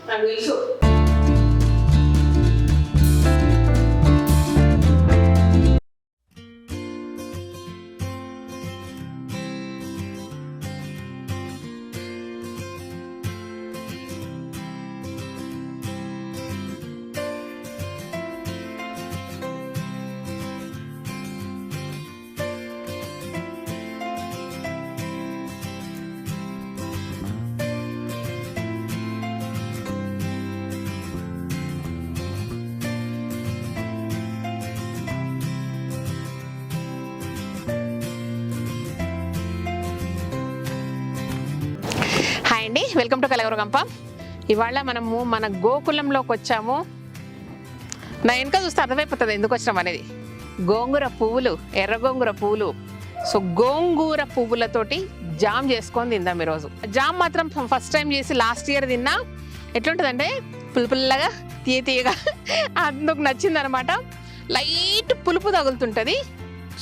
నాకు తెలుసు. హాయ్ అండి, వెల్కమ్ టు కలవర గంప. ఇవాళ మనము మన గోకులంలోకి వచ్చాము. నా వెనక చూస్తే అర్థమైపోతుంది ఎందుకు వచ్చినాం అనేది. గోంగూర పువ్వులు, ఎర్ర గోంగూర పువ్వులు. సో గోంగూర పువ్వులతోటి జామ్ చేసుకొని తిందాం ఈరోజు. జామ్ మాత్రం ఫస్ట్ టైం చేసి లాస్ట్ ఇయర్ తిన్నా. ఎట్లుంటుందంటే పుల్లగా తీయగా అందుకు నచ్చింది అనమాట. లైట్ పులుపు తగులుతుంటుంది,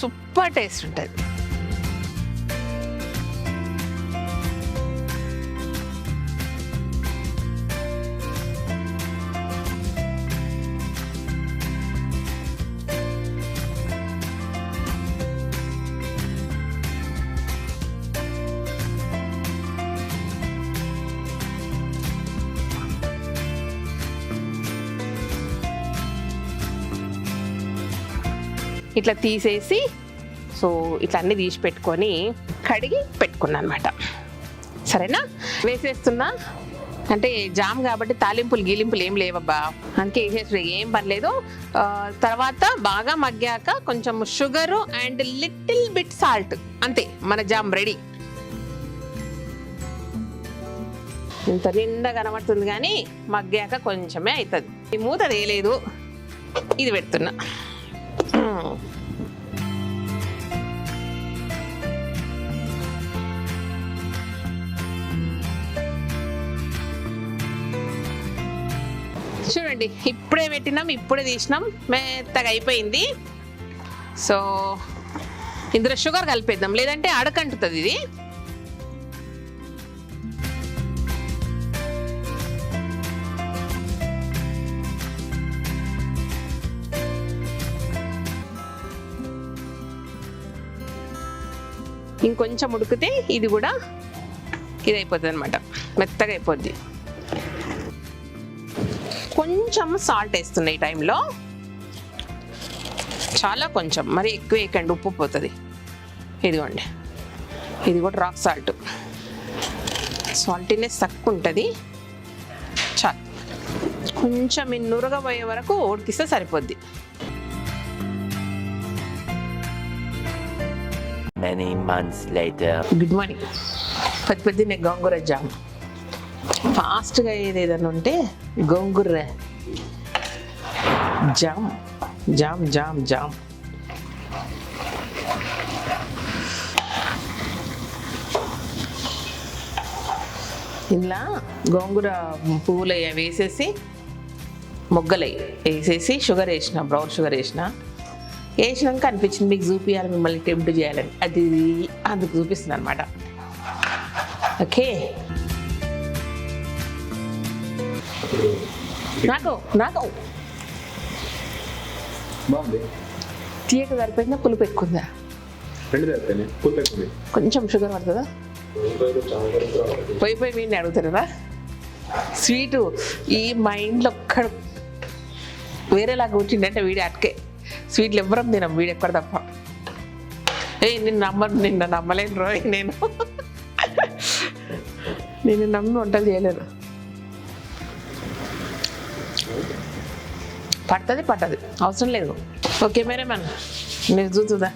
సూపర్ టేస్ట్ ఉంటుంది. ఇట్లా తీసేసి సో ఇట్లా అన్నీ తీసి పెట్టుకొని కడిగి పెట్టుకున్నా అనమాట. సరేనా, వేసేస్తున్నా. అంటే జామ్ కాబట్టి తాలింపులు గీలింపులు ఏం లేవబ్బా, అందుకే వేసేసి ఏం పర్లేదు. తర్వాత బాగా మగ్గాక కొంచెం sugar and little bit salt, అంతే మన జామ్ రెడీ. ఇంత నిండా కనబడుతుంది కానీ మగ్గాక కొంచెమే అవుతుంది. ఈ మూత వేయలేదు, ఇది పెడుతున్నా. చూడండి, ఇప్పుడే పెట్టినాం, ఇప్పుడే తీసినాం, మెత్తగా అయిపోయింది. సో ఇందులో షుగర్ కలిపేద్దాం, లేదంటే అడకంటుతుంది ఇది. ఇంకొంచెం ఉడికితే ఇది కూడా ఇది అయిపోతుంది అనమాట, మెత్తగా అయిపోద్ది. కొంచెం సాల్ట్ వేస్తున్నాయి ఈ టైంలో, చాలా కొంచెం, మరి ఎక్కువ వేయకండి, ఉప్పు పోతుంది. ఇదిగోండి, ఇది కూడా రాక్ సాల్ట్. సాల్టీనెస్ తక్కువ ఉంటుంది, చాలు. కొంచెం నురగ పోయే వరకు ఉడికిస్తే సరిపోద్ది. Many months later. Good morning. పొద్దున్నే గోంగూర జామ్. ఫాస్ట్గా ఏదైనా ఉంటే గోంగూర జామ్ జామ్ జామ్ జామ్. ఇలా గోంగూర పువ్వులు వేసేసి మొగ్గలై వేసేసి షుగర్ వేసిన, బ్రౌన్ షుగర్ వేసినాక అనిపించింది మీకు చూపించాలి, మిమ్మల్ని టెంప్ట్ చేయాలని, అది అందుకు చూపిస్తుంది అనమాట. ఓకే, నాకు తీయక సరిపోయిందా, పులుపు ఎక్కువదా? కొంచెం షుగర్ పడుతుందా? పోయి వీడిని అడుగుతారా స్వీటు. ఈ మైండ్లో ఒక్కడ వేరేలాగా కూర్చుండే వీడి అటుకే. స్వీట్లు ఎవ్వరం తినం, వీడు ఎక్కడ తప్ప. నిన్న నమ్మలేను రోయ్, నేను నమ్మి వంటలు చేయలేను. పట్టదు, అవసరం లేదు. ఓకే మేరే మన నేను చూస్తుందా.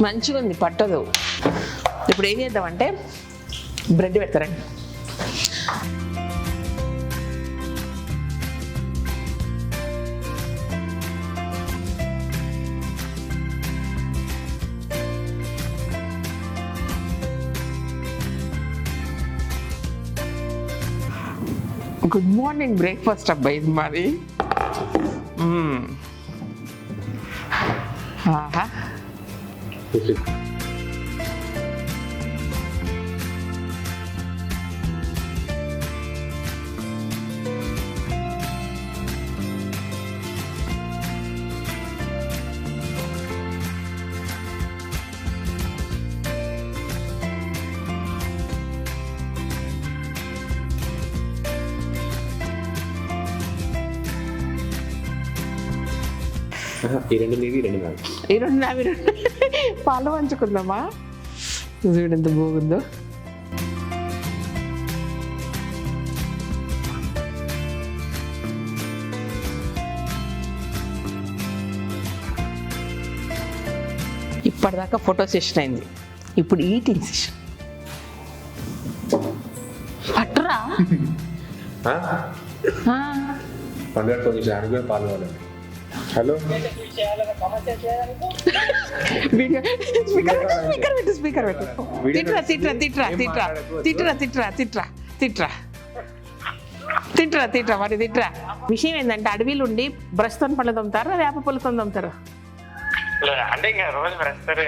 మంచిగా ఉంది, పట్టదు. ఇప్పుడు ఏం చేద్దామంటే బ్రెడ్ పెడతారండి. గుడ్ మార్నింగ్ బ్రేక్ఫాస్ట్ అబ్బాయి ఇది మరి. ఆహా. ఈ రెండు నీవి, రెండు నావి. ఈ రెండు నావి, రెండు పాలు పంచుకుందామా? చూడు ఎంత బాగుందో. ఇప్పటిదాకా ఫోటో సెషన్ అయింది, ఇప్పుడు ఈటింగ్ సెషన్. పట్టురా. పండుగ ఫోన్ చేసి ఆయన కూడా పాల్గొనాలి. హలో, స్పీకర్ పెట్టు. తిట్రా తిట్రా తిట్రా తిట్రా తిట్రా తిట్రా తిట్రా తిట్రా తిట్రా తిట్రా మరి తిట్రా. విషయం ఏంటంటే అడవిలు ఉండి బ్రష్తో పళ్ళు తోముతారా, వేప పుల్లతో తోముతారా? అంటే ఇంకా రోజు బ్రష్తోనే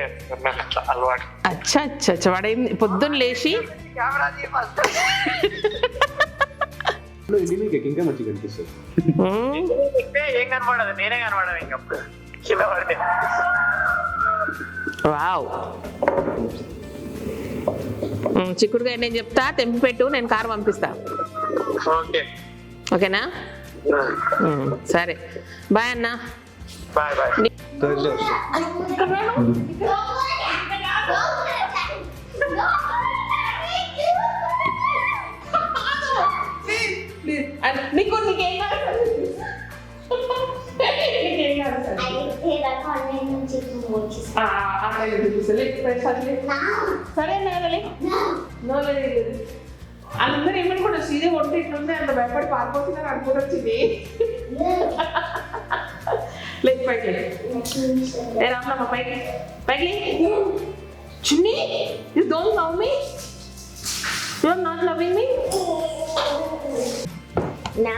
అలవాటు. అచ్చా అచ్చా అచ్చా. వాడు పొద్దున్న లేచి ఇంకా మంచిగా కనిపిస్తుంది. ఏం కనపడదు, నేనే కనపడదు ఇంకప్పుడు కింద పడితే. వావ్. చిక్కుడుగా నేను చెప్తా, తెంపి పెట్టు, నేను కారు పంపిస్తా. ఓకే, ఓకేనా? సరే, బాయ్ అన్న. Bye bye. థర్స్డే వస్తాం. అందరూ ఏమని కూడా సీదే ఒంటి ఇట్లుంది, అంత భయపడి పారిపోతున్నారు అనుకుంటూ వచ్చింది. లేదు పైకి రామ్లమ్మ, పైకి పైకి. చిన్ని, you don't love me? You are not loving me? No.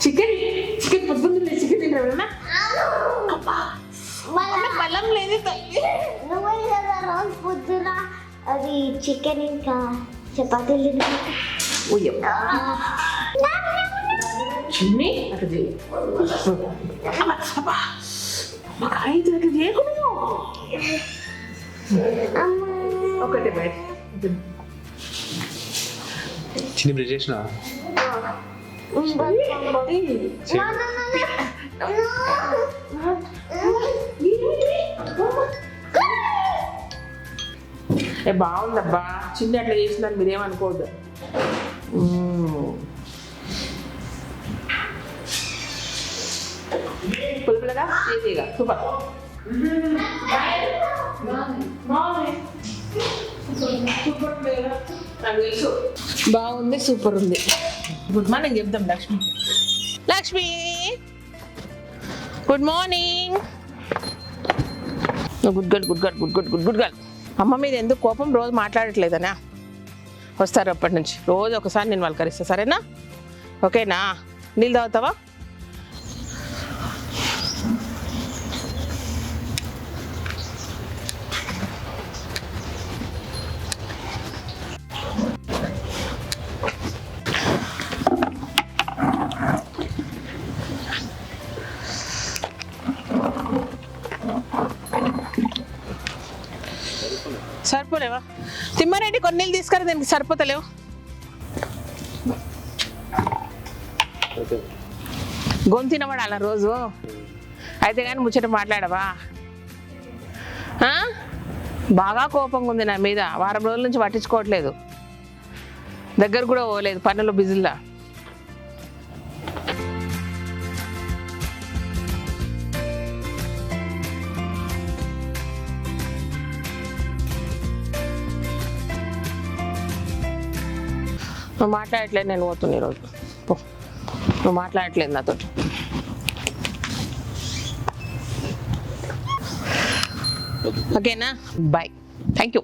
Chicken పొద్దున్న చికెన్ తింటారా? బలం లేదు తల్లి. రోజు పొద్దున అది చికెన్ ఇంకా చపాతీలు చిన్ని అట్లా చేయకూడదు. ఒకటి బయట చిన్న బ్రిడ్జ్ చేసిన బాగుందబ్బా. చిన్న అట్లా చేసిందని మీరేమనుకోవద్దు. పులుపులుగా ఈజీగా సూపర్. బాగుంది, సూపర్ ఉంది. గుడ్ మార్నింగ్ చెప్దాం Lakshmi. Lakshmi, good morning. Good girl, good girl, good good good good girl. అమ్మ మీద ఎందుకు కోపం? రోజు మాట్లాడట్లేదనా? వస్తారు అప్పటి నుంచి రోజు ఒకసారి నేను పలకరిస్తా, సరేనా? ఓకేనా? నీళ్ళు తాగుతావా? సరిపోలేవా? తిమ్మారెడ్డి కొన్ని నీళ్ళు తీసుకురా, దీనికి సరిపోతలేవు. గొంతినవాడాల రోజు అయితే కానీ ముచ్చట మాట్లాడవా? బాగా కోపంగా ఉంది నా మీద. వారం రోజుల నుంచి పట్టించుకోవట్లేదు, దగ్గర కూడా పోలేదు, పనులు బిజీలా. నువ్వు మాట్లాడట్లేదు, నేను పోతున్నా ఈరోజు. నువ్వు మాట్లాడట్లేదు నాతో. ఓకేనా? Bye, thank you.